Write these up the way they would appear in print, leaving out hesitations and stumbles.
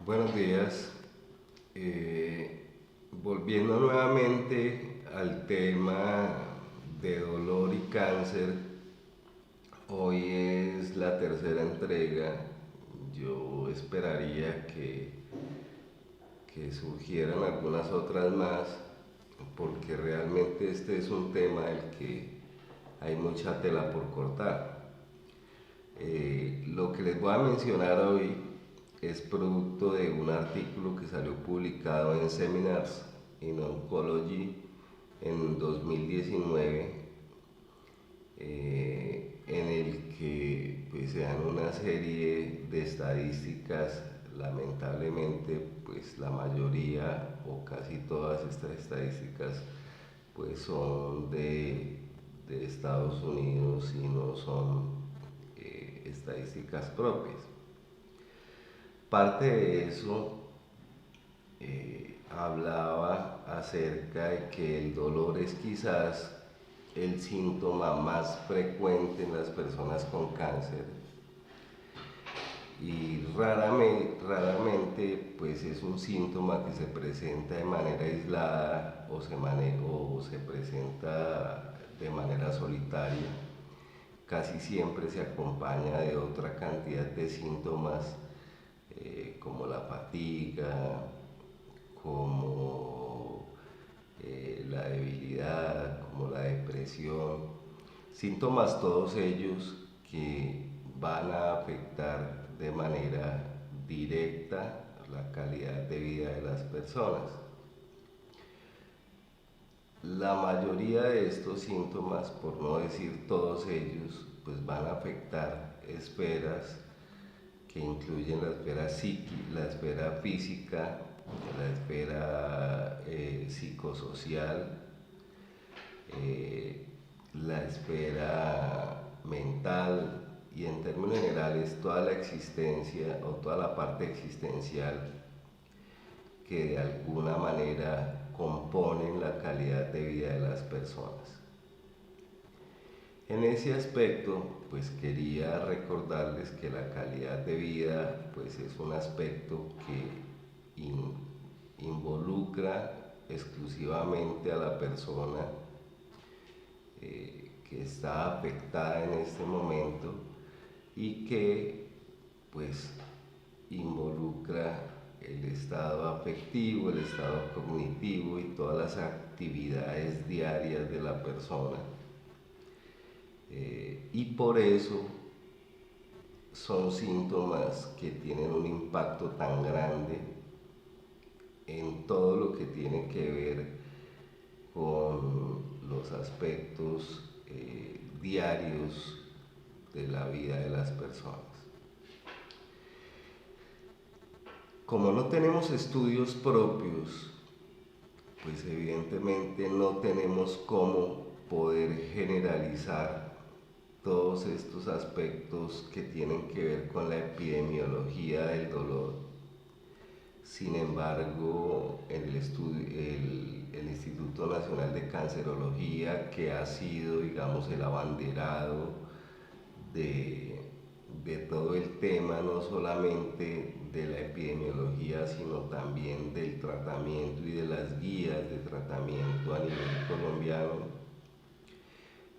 Buenos días. Volviendo nuevamente al tema de dolor y cáncer, hoy es la tercera entrega. Yo esperaría que surgieran algunas otras más, porque realmente este es un tema del que hay mucha tela por cortar. Lo que les voy a mencionar hoy es producto de un artículo que salió publicado en Seminars in Oncology en 2019, en el que pues, se dan una serie de estadísticas. Lamentablemente, pues la mayoría o casi todas estas estadísticas pues son de Estados Unidos y no son estadísticas propias. Parte de eso hablaba acerca de que el dolor es quizás el síntoma más frecuente en las personas con cáncer y raramente pues es un síntoma que se presenta de manera aislada o se presenta de manera solitaria. Casi siempre se acompaña de otra cantidad de síntomas como la fatiga, como la debilidad, como la depresión, síntomas todos ellos que van a afectar de manera directa la calidad de vida de las personas. La mayoría de estos síntomas, por no decir todos ellos, pues van a afectar esferas que incluyen la esfera la esfera física, la esfera psicosocial, la esfera mental y en términos generales toda la existencia o toda la parte existencial que de alguna manera componen la calidad de vida de las personas. En ese aspecto, pues quería recordarles que la calidad de vida pues es un aspecto que involucra exclusivamente a la persona que está afectada en este momento y que pues involucra el estado afectivo, el estado cognitivo y todas las actividades diarias de la persona. Y por eso son síntomas que tienen un impacto tan grande en todo lo que tiene que ver con los aspectos diarios de la vida de las personas. Como no tenemos estudios propios, pues evidentemente no tenemos cómo poder generalizar todos estos aspectos que tienen que ver con la epidemiología del dolor. Sin embargo, el Instituto Nacional de Cancerología, que ha sido, digamos, el abanderado de todo el tema, no solamente de la epidemiología, sino también del tratamiento y de las guías de tratamiento a nivel colombiano,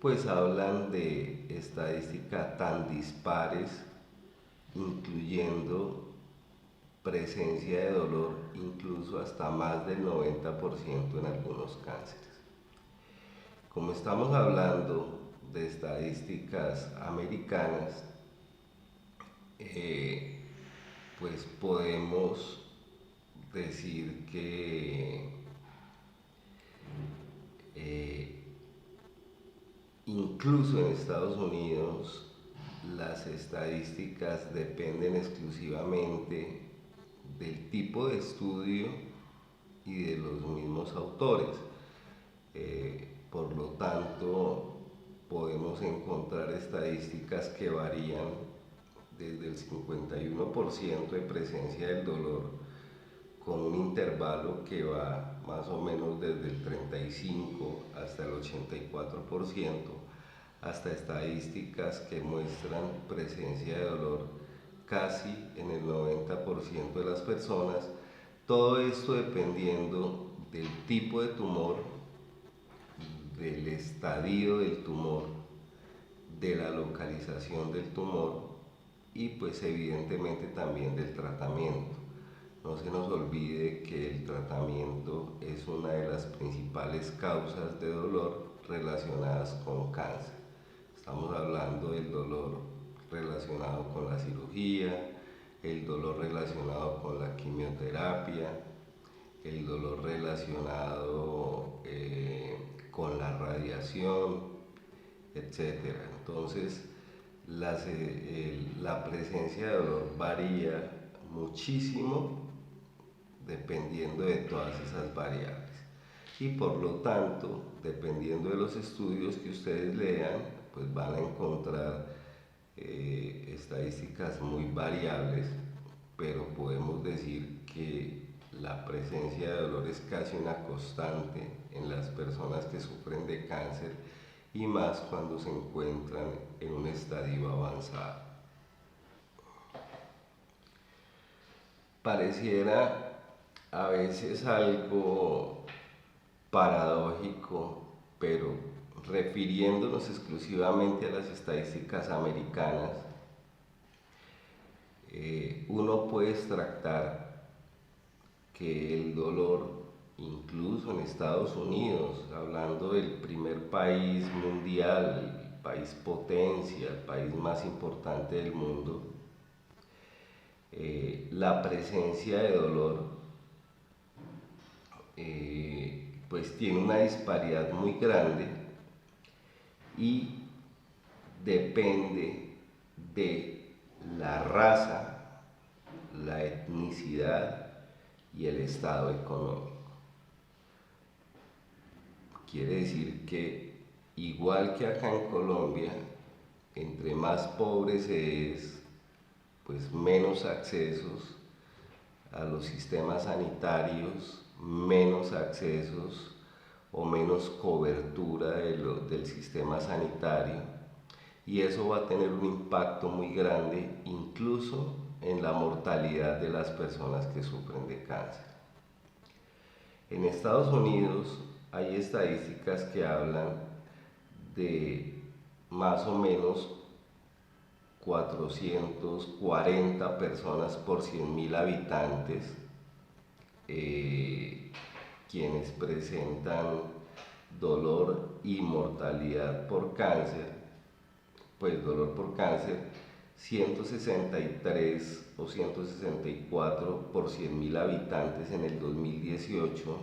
pues hablan de estadísticas tan dispares, incluyendo presencia de dolor incluso hasta más del 90% en algunos cánceres. Como estamos hablando de estadísticas americanas, pues podemos decir que incluso en Estados Unidos las estadísticas dependen exclusivamente del tipo de estudio y de los mismos autores. Por lo tanto, podemos encontrar estadísticas que varían desde el 51% de presencia del dolor, con un intervalo que va más o menos desde el 35 hasta el 84%, hasta estadísticas que muestran presencia de dolor casi en el 90% de las personas. Todo esto dependiendo del tipo de tumor, del estadio del tumor, de la localización del tumor y pues evidentemente también del tratamiento. No se nos olvide que el tratamiento es una de las principales causas de dolor relacionadas con cáncer. Estamos hablando del dolor relacionado con la cirugía, el dolor relacionado con la quimioterapia, el dolor relacionado con la radiación, etcétera. Entonces, la presencia de dolor varía muchísimo dependiendo de todas esas variables. Y por lo tanto, dependiendo de los estudios que ustedes lean, pues van a encontrar estadísticas muy variables, pero podemos decir que la presencia de dolor es casi una constante en las personas que sufren de cáncer y más cuando se encuentran en un estadio avanzado. Pareciera a veces algo paradójico, pero refiriéndonos exclusivamente a las estadísticas americanas, uno puede extractar que el dolor, incluso en Estados Unidos, hablando del primer país mundial, el país potencia, el país más importante del mundo, la presencia de dolor pues tiene una disparidad muy grande y depende de la raza, la etnicidad y el estado económico. Quiere decir que igual que acá en Colombia, entre más pobre se es, pues menos accesos a los sistemas sanitarios, menos accesos o menos cobertura del sistema sanitario, y eso va a tener un impacto muy grande incluso en la mortalidad de las personas que sufren de cáncer. En Estados Unidos hay estadísticas que hablan de más o menos 440 personas por 100.000 habitantes quienes presentan dolor y mortalidad por cáncer. Pues dolor por cáncer, 163 o 164 por 100.000 habitantes en el 2018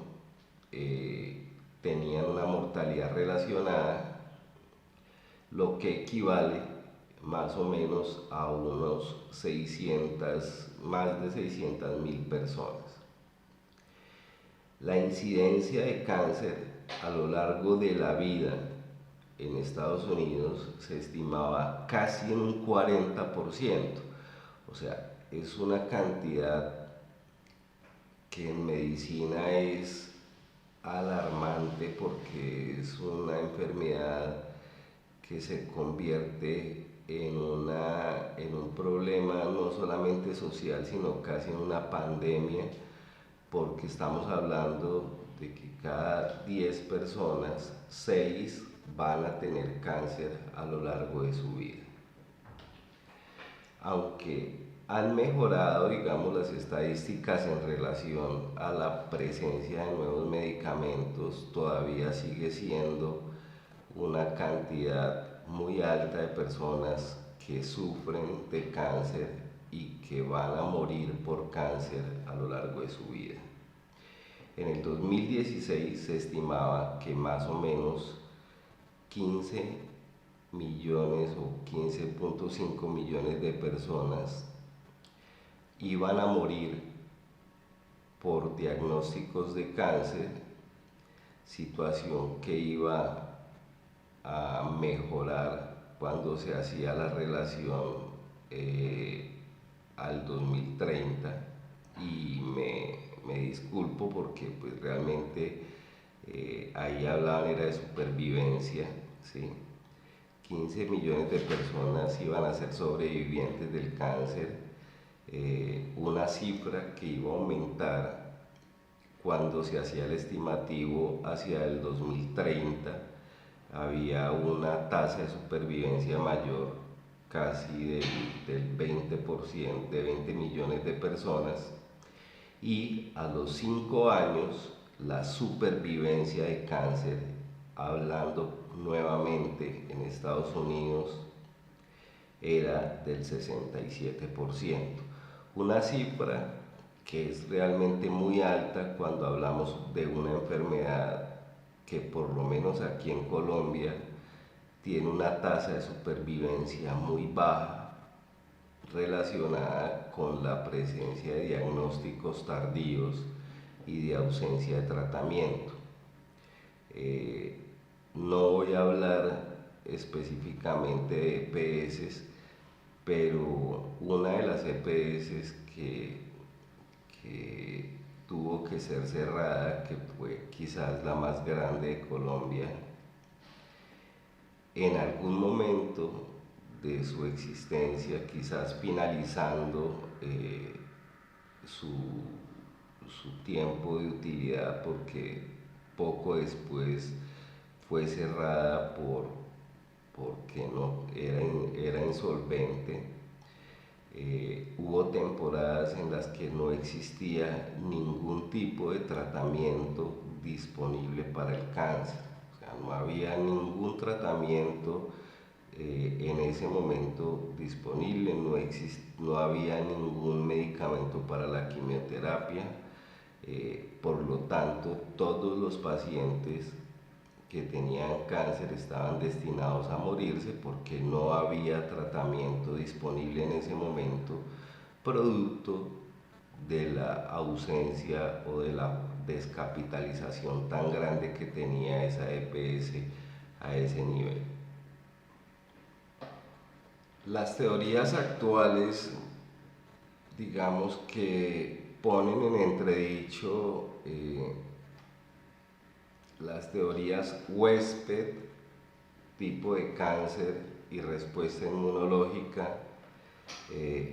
tenían una mortalidad relacionada, lo que equivale más o menos a unos 600, más de 600.000 personas. La incidencia de cáncer a lo largo de la vida en Estados Unidos se estimaba casi en un 40%, o sea, es una cantidad que en medicina es alarmante porque es una enfermedad que se convierte en un problema no solamente social, sino casi en una pandemia, porque estamos hablando de que cada 10 personas, 6 van a tener cáncer a lo largo de su vida. Aunque han mejorado, digamos, las estadísticas en relación a la presencia de nuevos medicamentos, todavía sigue siendo una cantidad muy alta de personas que sufren de cáncer y que van a morir por cáncer a lo largo de su vida. En el 2016 se estimaba que más o menos 15 millones o 15.5 millones de personas iban a morir por diagnósticos de cáncer, situación que iba a mejorar cuando se hacía la relación al 2030, y me disculpo porque pues realmente ahí hablaban era de supervivencia, ¿sí? 15 millones de personas iban a ser sobrevivientes del cáncer una cifra que iba a aumentar cuando se hacía el estimativo hacia el 2030. Había una tasa de supervivencia mayor, casi del 20%, de 20 millones de personas, y a los 5 años la supervivencia de cáncer, hablando nuevamente en Estados Unidos, era del 67%. Una cifra que es realmente muy alta cuando hablamos de una enfermedad que por lo menos aquí en Colombia tiene una tasa de supervivencia muy baja relacionada con la presencia de diagnósticos tardíos y de ausencia de tratamiento. No voy a hablar específicamente de EPS, pero una de las EPS que tuvo que ser cerrada, que fue quizás la más grande de Colombia, en algún momento de su existencia, quizás finalizando su tiempo de utilidad, porque poco después fue cerrada porque no era insolvente. Hubo temporadas en las que no existía ningún tipo de tratamiento disponible para el cáncer, o sea, no había ningún tratamiento en ese momento disponible, no había ningún medicamento para la quimioterapia, por lo tanto todos los pacientes que tenían cáncer estaban destinados a morirse porque no había tratamiento disponible en ese momento, producto de la ausencia o de la descapitalización tan grande que tenía esa EPS a ese nivel. Las teorías actuales, digamos que ponen en entredicho las teorías huésped, tipo de cáncer y respuesta inmunológica,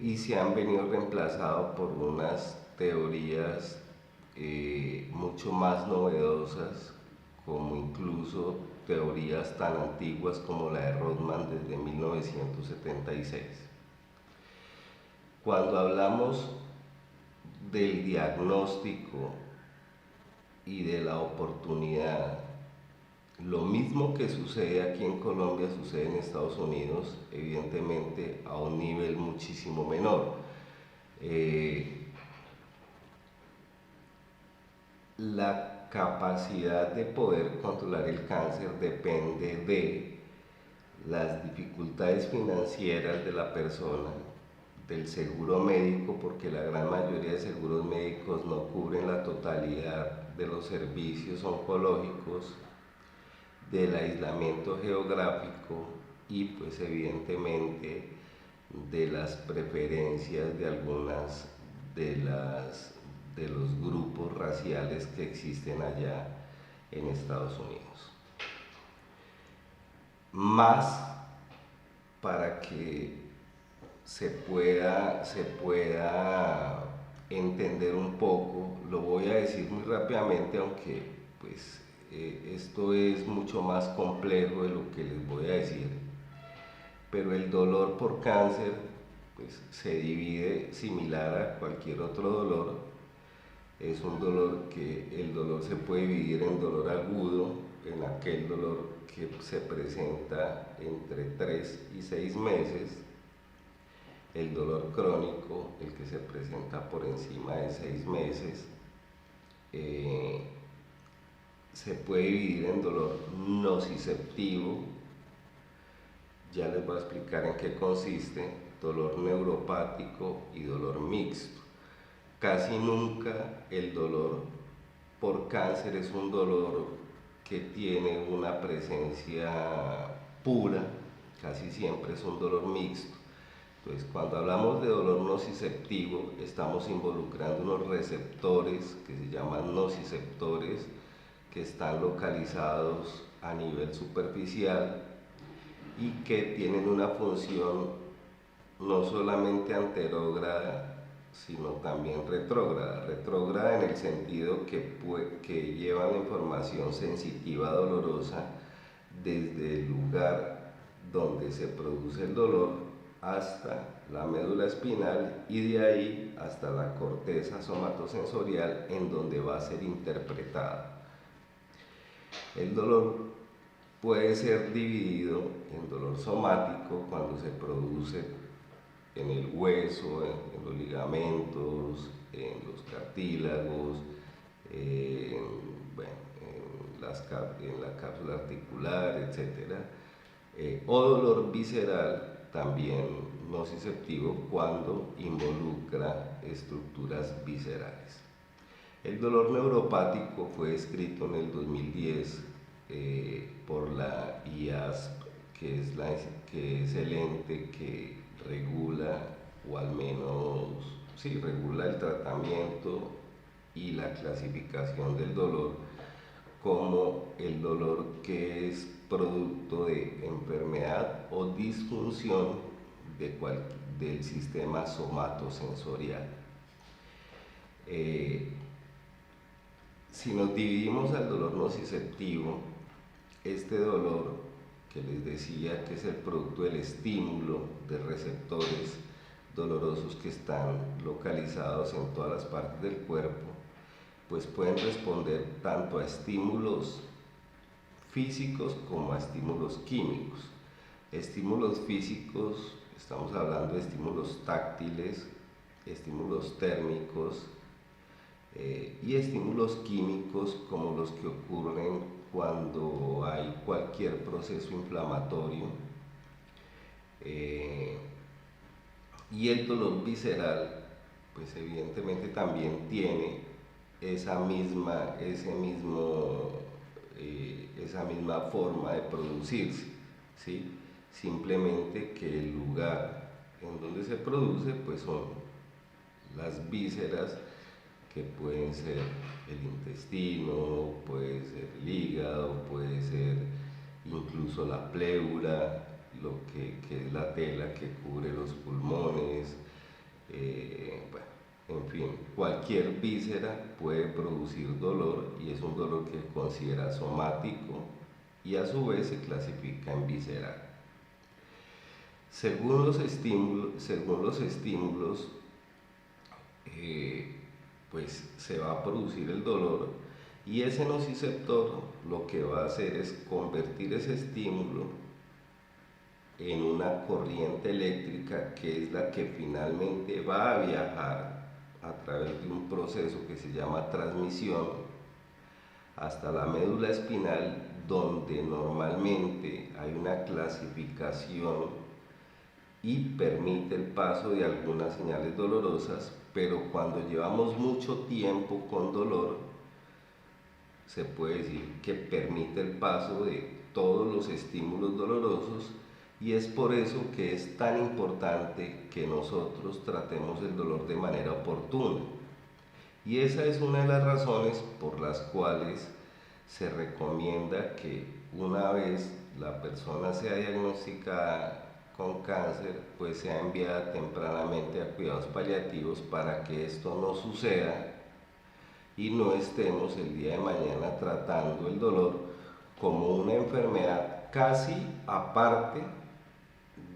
y se han venido reemplazados por unas teorías mucho más novedosas, como incluso teorías tan antiguas como la de Rodman desde 1976. Cuando hablamos del diagnóstico y de la oportunidad, lo mismo que sucede aquí en Colombia sucede en Estados Unidos, evidentemente a un nivel muchísimo menor. La capacidad de poder controlar el cáncer depende de las dificultades financieras de la persona, del seguro médico, porque la gran mayoría de seguros médicos no cubren la totalidad de los servicios oncológicos, del aislamiento geográfico y pues evidentemente de las preferencias de algunas de los grupos raciales que existen allá en Estados Unidos. Más para que se pueda entender un poco, lo voy a decir muy rápidamente, aunque pues esto es mucho más complejo de lo que les voy a decir, pero el dolor por cáncer pues se divide similar a cualquier otro dolor. Es un dolor que el dolor se puede dividir en dolor agudo, en aquel dolor que se presenta entre 3 y 6 meses, el dolor crónico, el que se presenta por encima de 6 meses, se puede dividir en dolor nociceptivo, ya les voy a explicar en qué consiste, dolor neuropático y dolor mixto. Casi nunca el dolor por cáncer es un dolor que tiene una presencia pura, casi siempre es un dolor mixto. Entonces, cuando hablamos de dolor nociceptivo, estamos involucrando unos receptores que se llaman nociceptores, que están localizados a nivel superficial y que tienen una función no solamente anterógrada, sino también retrógrada. Retrógrada en el sentido que lleva la información sensitiva dolorosa desde el lugar donde se produce el dolor hasta la médula espinal y de ahí hasta la corteza somatosensorial en donde va a ser interpretada. El dolor puede ser dividido en dolor somático cuando se produce en el hueso, en los ligamentos, en los cartílagos, bueno, en la cápsula articular, etc. O dolor visceral, también nociceptivo, cuando involucra estructuras viscerales. El dolor neuropático fue descrito en el 2010 por la IASP, que es el ente que regula, o al menos sí, regula el tratamiento y la clasificación del dolor, como el dolor que es producto de enfermedad o disfunción del sistema somatosensorial. Si nos dividimos al dolor nociceptivo, este dolor que les decía que es el producto del estímulo de receptores dolorosos que están localizados en todas las partes del cuerpo, pues pueden responder tanto a estímulos físicos como a estímulos químicos. Estímulos físicos, estamos hablando de estímulos táctiles, estímulos térmicos y estímulos químicos como los que ocurren cuando hay cualquier proceso inflamatorio. Y el dolor visceral, pues evidentemente también tiene esa misma forma de producirse, ¿sí? Simplemente que el lugar en donde se produce pues son las vísceras, que pueden ser el intestino, puede ser el hígado, puede ser incluso la pleura, que es la tela que cubre los pulmones, bueno, en fin, cualquier víscera puede producir dolor y es un dolor que se considera somático y a su vez se clasifica en visceral. Según los estímulos, pues se va a producir el dolor y ese nociceptor lo que va a hacer es convertir ese estímulo en una corriente eléctrica que es la que finalmente va a viajar a través de un proceso que se llama transmisión hasta la médula espinal, donde normalmente hay una clasificación y permite el paso de algunas señales dolorosas, pero cuando llevamos mucho tiempo con dolor, se puede decir que permite el paso de todos los estímulos dolorosos, y es por eso que es tan importante que nosotros tratemos el dolor de manera oportuna. Y esa es una de las razones por las cuales se recomienda que una vez la persona sea diagnosticada con cáncer, pues sea enviada tempranamente a cuidados paliativos para que esto no suceda y no estemos el día de mañana tratando el dolor como una enfermedad casi aparte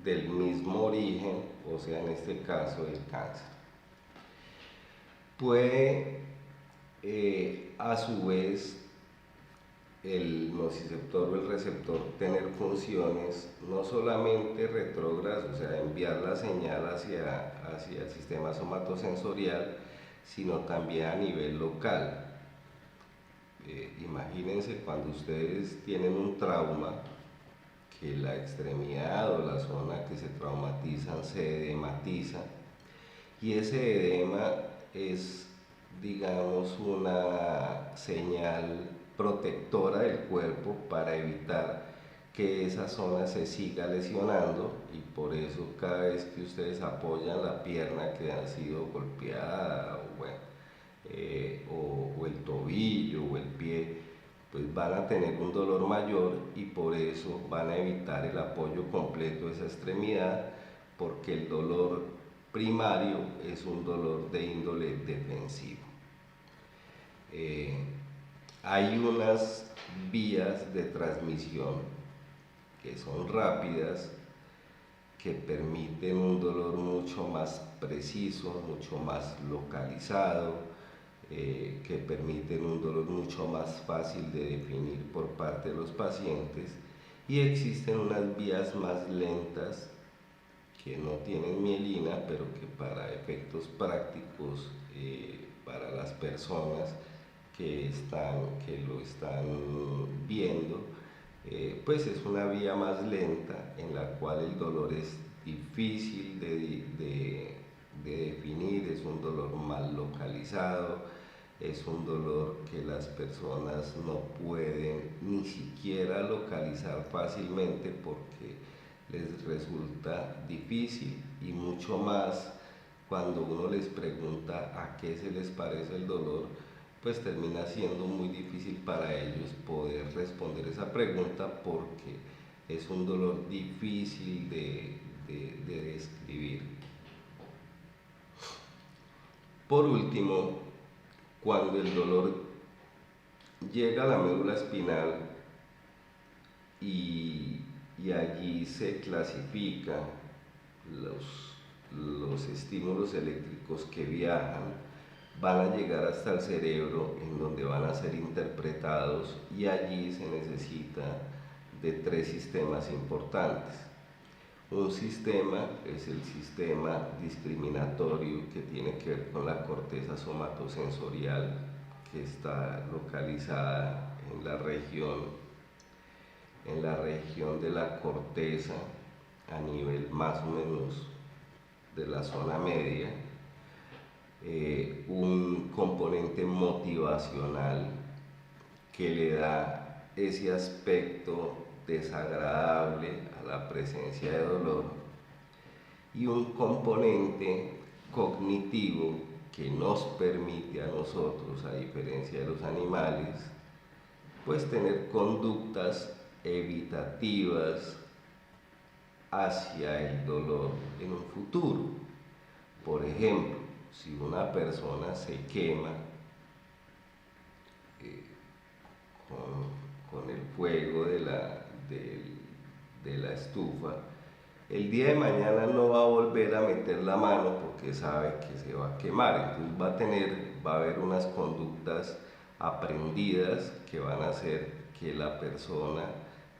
del mismo origen, o sea, en este caso el cáncer. Puede a su vez el nociceptor o el receptor tener funciones no solamente retrógradas, o sea, enviar la señal hacia el sistema somatosensorial, sino también a nivel local. Imagínense cuando ustedes tienen un trauma, que la extremidad o la zona que se traumatizan se edematiza, y ese edema es, digamos, una señal protectora del cuerpo para evitar que esa zona se siga lesionando, y por eso cada vez que ustedes apoyan la pierna que ha sido golpeada o el tobillo o el pie, pues van a tener un dolor mayor, y por eso van a evitar el apoyo completo de esa extremidad, porque el dolor primario es un dolor de índole defensivo. Hay unas vías de transmisión que son rápidas, que permiten un dolor mucho más preciso, mucho más localizado, que permiten un dolor mucho más fácil de definir por parte de los pacientes, y existen unas vías más lentas que no tienen mielina, pero que para efectos prácticos, para las personas que lo están viendo, pues es una vía más lenta en la cual el dolor es difícil de definir, es un dolor mal localizado, es un dolor que las personas no pueden ni siquiera localizar fácilmente porque les resulta difícil, y mucho más cuando uno les pregunta a qué se les parece el dolor, pues termina siendo muy difícil para ellos poder responder esa pregunta porque es un dolor difícil de describir. Por último, cuando el dolor llega a la médula espinal y allí se clasifican los estímulos eléctricos que viajan, van a llegar hasta el cerebro, en donde van a ser interpretados, y allí se necesita de tres sistemas importantes. Un sistema es el sistema discriminatorio, que tiene que ver con la corteza somatosensorial, que está localizada en la región de la corteza, a nivel más o menos de la zona media. Un componente motivacional que le da ese aspecto desagradable a la presencia de dolor, y un componente cognitivo que nos permite a nosotros, a diferencia de los animales, pues tener conductas evitativas hacia el dolor en un futuro. Por ejemplo, si una persona se quema con el fuego de la estufa, el día de mañana no va a volver a meter la mano porque sabe que se va a quemar. Entonces va a haber unas conductas aprendidas que van a hacer que la persona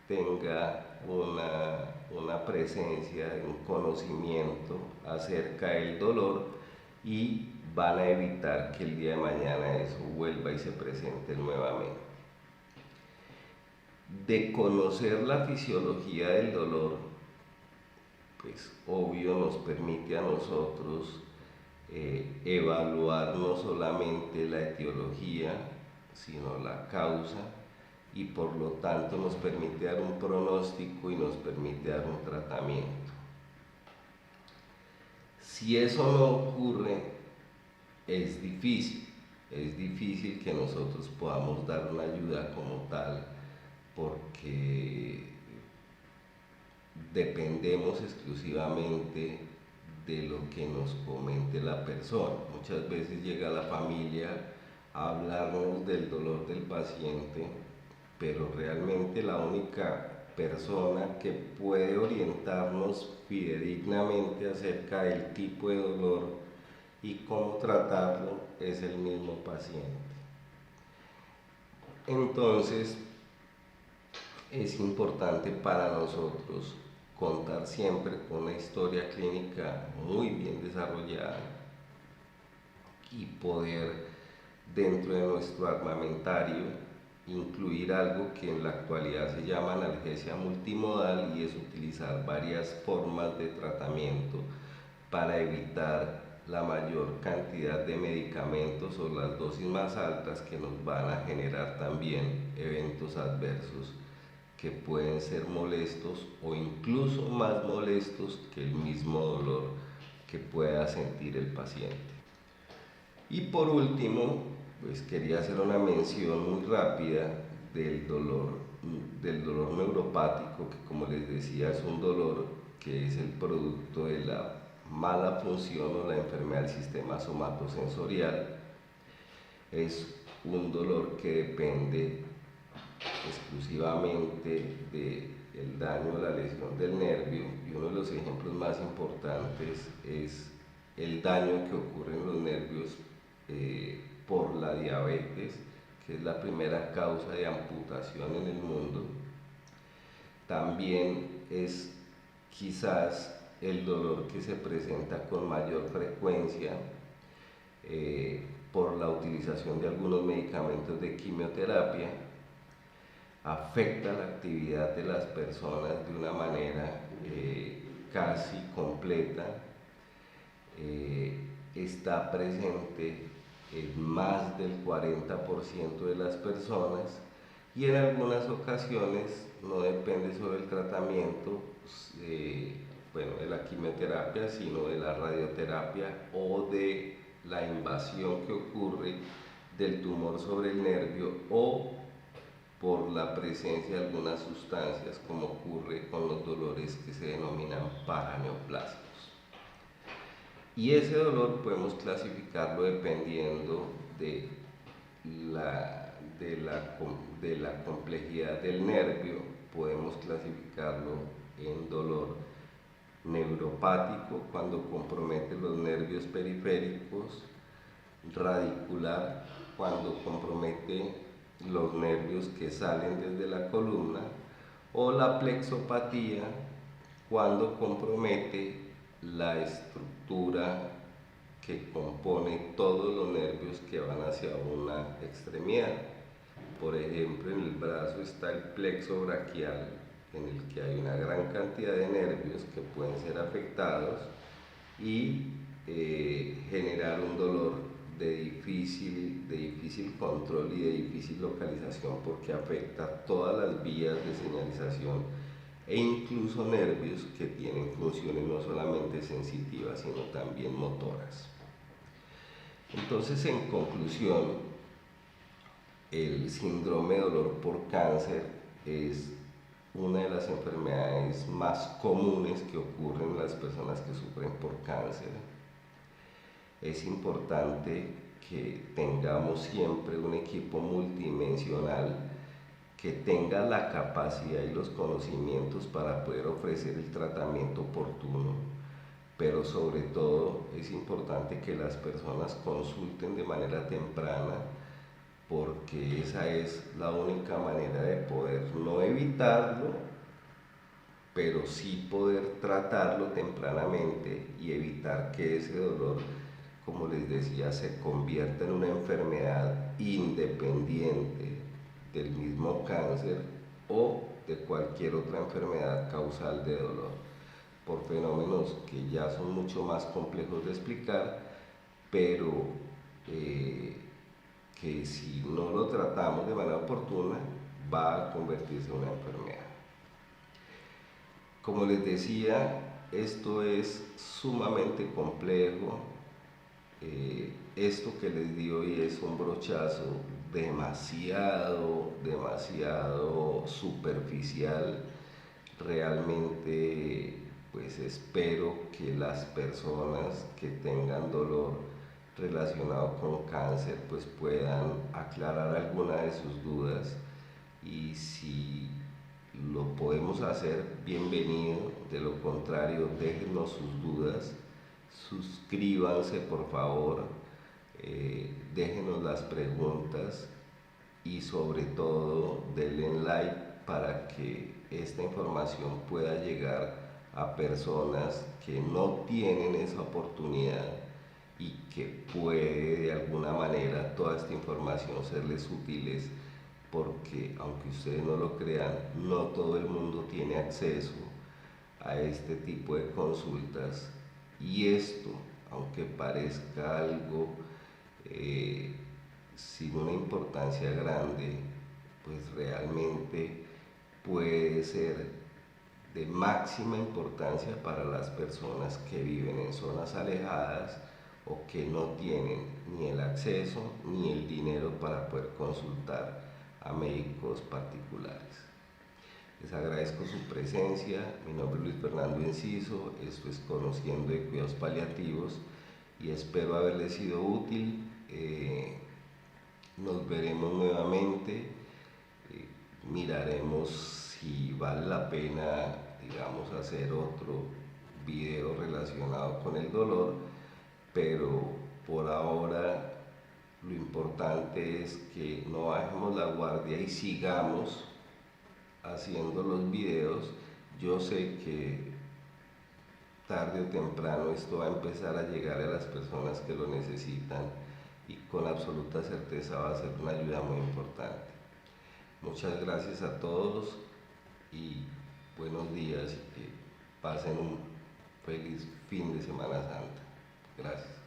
tenga una presencia, un conocimiento acerca del dolor, y van a evitar que el día de mañana eso vuelva y se presente nuevamente. De conocer la fisiología del dolor, pues obvio nos permite a nosotros evaluar no solamente la etiología, sino la causa, y por lo tanto nos permite dar un pronóstico y nos permite dar un tratamiento. Si eso no ocurre, es difícil que nosotros podamos dar una ayuda como tal, porque dependemos exclusivamente de lo que nos comente la persona. Muchas veces llega la familia a hablarnos del dolor del paciente, pero realmente la única persona que puede orientarnos fidedignamente acerca del tipo de dolor y cómo tratarlo es el mismo paciente. Entonces, es importante para nosotros contar siempre con una historia clínica muy bien desarrollada y poder, dentro de nuestro armamentario, incluir algo que en la actualidad se llama analgesia multimodal, y es utilizar varias formas de tratamiento para evitar la mayor cantidad de medicamentos o las dosis más altas que nos van a generar también eventos adversos que pueden ser molestos o incluso más molestos que el mismo dolor que pueda sentir el paciente. Y por último, pues quería hacer una mención muy rápida del dolor neuropático, que como les decía es un dolor que es el producto de la mala función o la enfermedad del sistema somatosensorial. Es un dolor que depende exclusivamente del daño o la lesión del nervio, y uno de los ejemplos más importantes es el daño que ocurre en los nervios por la diabetes, que es la primera causa de amputación en el mundo. También es quizás el dolor que se presenta con mayor frecuencia por la utilización de algunos medicamentos de quimioterapia. Afecta la actividad de las personas de una manera casi completa. Está presente en más del 40% de las personas, y en algunas ocasiones no depende solo del tratamiento de la quimioterapia, sino de la radioterapia o de la invasión que ocurre del tumor sobre el nervio, o por la presencia de algunas sustancias, como ocurre con los dolores que se denominan paraneoplásicos. Y ese dolor podemos clasificarlo dependiendo de la complejidad del nervio. Podemos clasificarlo en dolor neuropático, cuando compromete los nervios periféricos; radicular, cuando compromete los nervios que salen desde la columna; o la plexopatía, cuando compromete la estructura que compone todos los nervios que van hacia una extremidad. Por ejemplo, en el brazo está el plexo braquial, en el que hay una gran cantidad de nervios que pueden ser afectados y generar un dolor de difícil control y de difícil localización, porque afecta todas las vías de señalización e incluso nervios que tienen funciones no solamente sensitivas, sino también motoras. Entonces, en conclusión, el síndrome de dolor por cáncer es una de las enfermedades más comunes que ocurren en las personas que sufren por cáncer. Es importante que tengamos siempre un equipo multidimensional que tenga la capacidad y los conocimientos para poder ofrecer el tratamiento oportuno, pero sobre todo es importante que las personas consulten de manera temprana, porque esa es la única manera de poder no evitarlo, pero sí poder tratarlo tempranamente y evitar que ese dolor, como les decía, se convierta en una enfermedad independiente del mismo cáncer o de cualquier otra enfermedad causal de dolor, por fenómenos que ya son mucho más complejos de explicar, pero que si no lo tratamos de manera oportuna va a convertirse en una enfermedad. Como les decía, esto es sumamente complejo. Esto que les di hoy es un brochazo demasiado superficial. Realmente, pues espero que las personas que tengan dolor relacionado con cáncer pues puedan aclarar alguna de sus dudas, y si lo podemos hacer, bienvenido. De lo contrario, déjenos sus dudas, suscríbanse por favor, déjenos las preguntas y sobre todo denle like para que esta información pueda llegar a personas que no tienen esa oportunidad, y que puede de alguna manera toda esta información serles útiles, porque aunque ustedes no lo crean, no todo el mundo tiene acceso a este tipo de consultas, y esto, aunque parezca algo sin una importancia grande, pues realmente puede ser de máxima importancia para las personas que viven en zonas alejadas o que no tienen ni el acceso ni el dinero para poder consultar a médicos particulares. Les agradezco su presencia. Mi nombre es Luis Fernando Enciso. Esto es Conociendo de Cuidados Paliativos y espero haberles sido útil. Nos veremos nuevamente. Miraremos si vale la pena, digamos, hacer otro video relacionado con el dolor, pero por ahora lo importante es que no bajemos la guardia y sigamos haciendo los videos. Yo sé que tarde o temprano esto va a empezar a llegar a las personas que lo necesitan y con absoluta certeza va a ser una ayuda muy importante. Muchas gracias a todos y buenos días y que pasen un feliz fin de Semana Santa. Gracias.